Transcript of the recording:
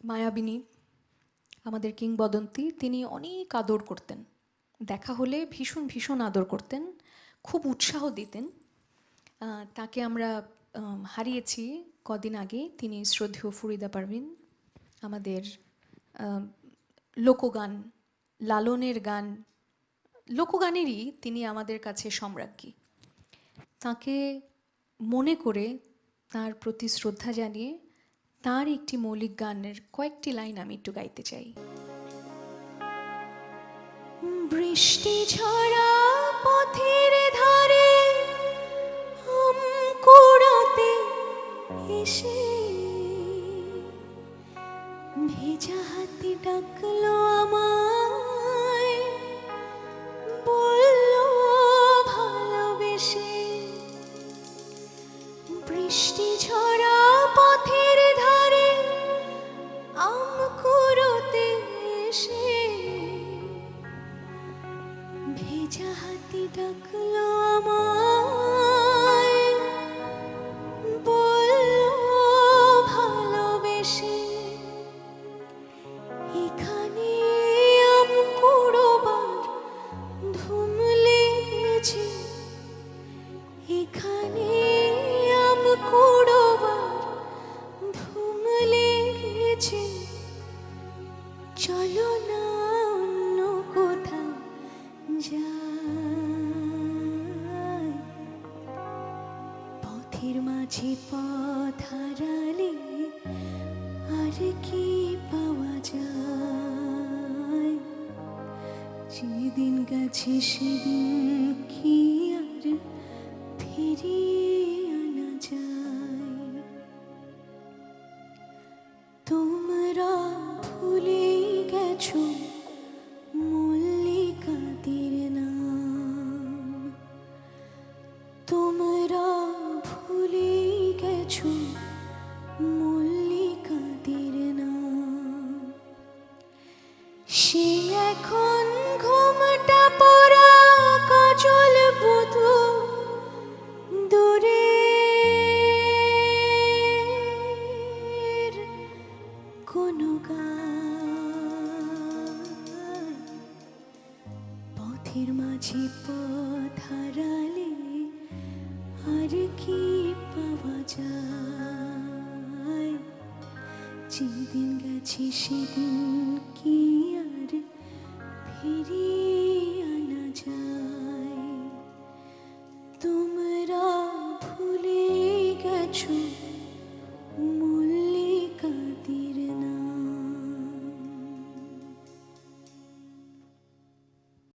মায়াবিনী আমাদের কিংবদন্তি, তিনি অনেক আদর করতেন। দেখা হলে ভীষণ ভীষণ আদর করতেন, খুব উৎসাহ দিতেন। তাকে আমরা হারিয়েছি কদিন আগে। তিনি শ্রদ্ধেয় ফরিদা পারভিন, আমাদের লোকগান, লালনের গান, লোকগানেরই তিনি আমাদের কাছে সম্রাজ্ঞী। তাকে মনে করে, তার প্রতি শ্রদ্ধা জানিয়ে তার একটি মৌলিক গানের কয়েকটি লাইন আমি একটু গাইতে চাই। বৃষ্টি ঝরা পথের ধারে আম কুড়াতে এসে ভেজা হাতে ডাকলো আমায়, বললো ভালোবেসে। বৃষ্টি ঝরা পথের ধারে আম কুড়োতে এসে ভেজা হাতে ডাকলো আমায়, বললো ভালোবেসে। এখানে আম কুড়োবার ধুম লেগেছে, এখানে আম কুড়োবার ধুম লেগেছে। চলো না অন্য কোথাও যাই, পথের মাঝে পথ হারালে আর কি পাওয়া যায়। যেদিন গেছে সেদিন কি আর ফিরিয়ে আনা যায়। তোমরা ভুলে গেছো মল্লিকাদের নাম, তোমরা ভুলে গেছো মল্লিকাদের নাম। সে এখন ঘুমটা পড়া কাজল বধূ দূরের কোনো গান। পথের মাঝে পথ হারালে আর কি পাওয়া যায়। যেদিন গেছে সেদিন কি আর ফিরিয়ে আনা যায়।